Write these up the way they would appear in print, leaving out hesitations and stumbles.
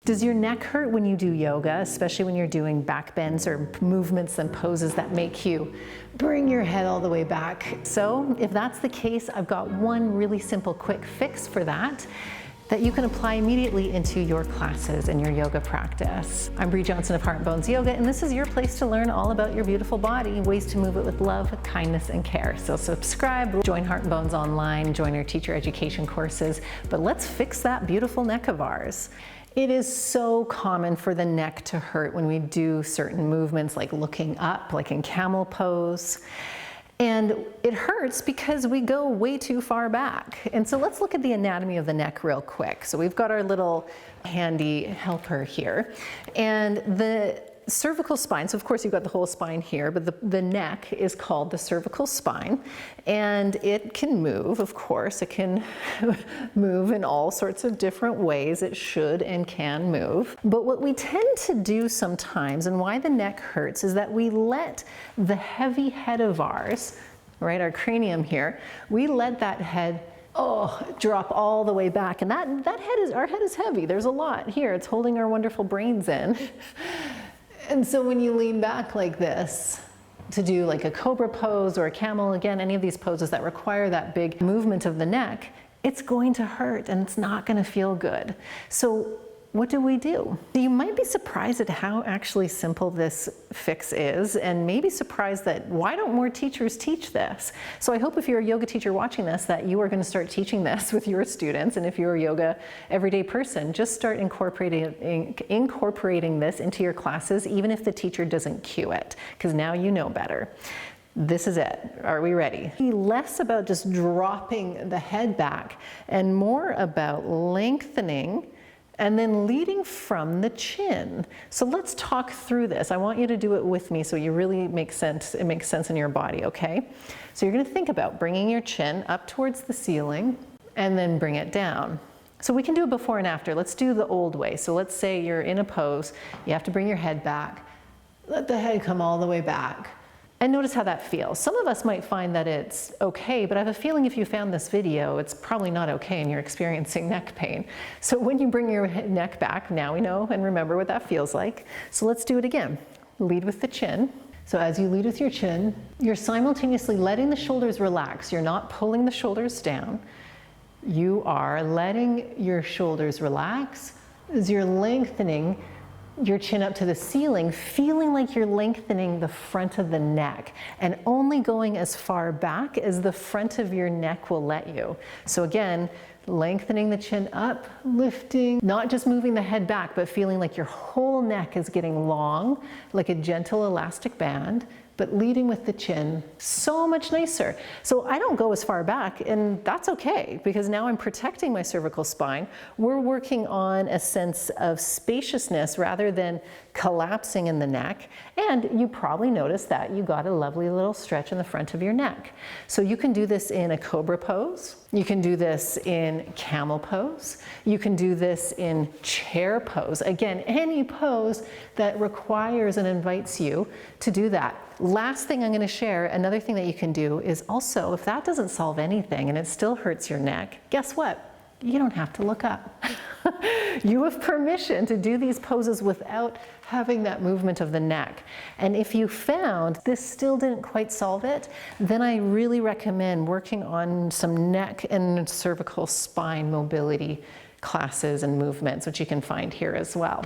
Does your neck hurt when you do yoga, especially when you're doing back bends or movements and poses that make you bring your head all the way back? So if that's the case, I've got one really simple quick fix for that you can apply immediately into your classes and your yoga practice. I'm Brea Johnson of Heart and Bones Yoga, and this is your place to learn all about your beautiful body, ways to move it with love, kindness, and care. So subscribe, join Heart and Bones online, join our teacher education courses, but let's fix that beautiful neck of ours. It is so common for the neck to hurt when we do certain movements like looking up, like in camel pose. And it hurts because we go way too far back. And so let's look at the anatomy of the neck real quick. So we've got our little handy helper here. And the cervical spine, so of course you've got the whole spine here, but the neck is called the cervical spine. And it can move, of course. It can move in all sorts of different ways. It should and can move. But what we tend to do sometimes, and why the neck hurts, is that we let the heavy head of ours, right, our cranium here, we let that head drop all the way back. And our head is heavy. There's a lot here. It's holding our wonderful brains in. And so when you lean back like this to do like a Cobra pose or a Camel, again, any of these poses that require that big movement of the neck, it's going to hurt and it's not going to feel good. So what do we do? You might be surprised at how actually simple this fix is, and maybe surprised that why don't more teachers teach this? So I hope if you're a yoga teacher watching this that you are going to start teaching this with your students, and if you're a yoga everyday person, just start incorporating this into your classes, even if the teacher doesn't cue it, because now you know better. This is it. Are we ready? Less about just dropping the head back and more about lengthening and then leading from the chin. So let's talk through this. I want you to do it with me so you really it makes sense in your body, okay? So you're gonna think about bringing your chin up towards the ceiling and then bring it down. So we can do it before and after. Let's do the old way. So let's say you're in a pose, you have to bring your head back, let the head come all the way back. And notice how that feels. Some of us might find that it's okay, but I have a feeling if you found this video, it's probably not okay and you're experiencing neck pain. So when you bring your neck back, now we know and remember what that feels like. So let's do it again. Lead with the chin. So as you lead with your chin, you're simultaneously letting the shoulders relax. You're not pulling the shoulders down. You are letting your shoulders relax as you're lengthening your chin up to the ceiling, feeling like you're lengthening the front of the neck and only going as far back as the front of your neck will let you. So again, lengthening the chin up, lifting, not just moving the head back, but feeling like your whole neck is getting long, like a gentle elastic band, but leading with the chin, so much nicer. So I don't go as far back, and that's okay, because now I'm protecting my cervical spine. We're working on a sense of spaciousness rather than collapsing in the neck. And you probably noticed that you got a lovely little stretch in the front of your neck. So you can do this in a Cobra pose. You can do this in camel pose. You can do this in chair pose. Again, any pose that requires and invites you to do that. Last thing I'm going to share, another thing that you can do is also, if that doesn't solve anything and it still hurts your neck, guess what? You don't have to look up. You have permission to do these poses without having that movement of the neck. And if you found this still didn't quite solve it, then I really recommend working on some neck and cervical spine mobility classes and movements, which you can find here as well.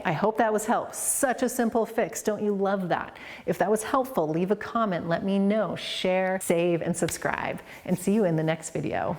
I hope that was helpful. Such a simple fix. Don't you love that? If that was helpful, leave a comment, let me know, share, save, and subscribe, and see you in the next video.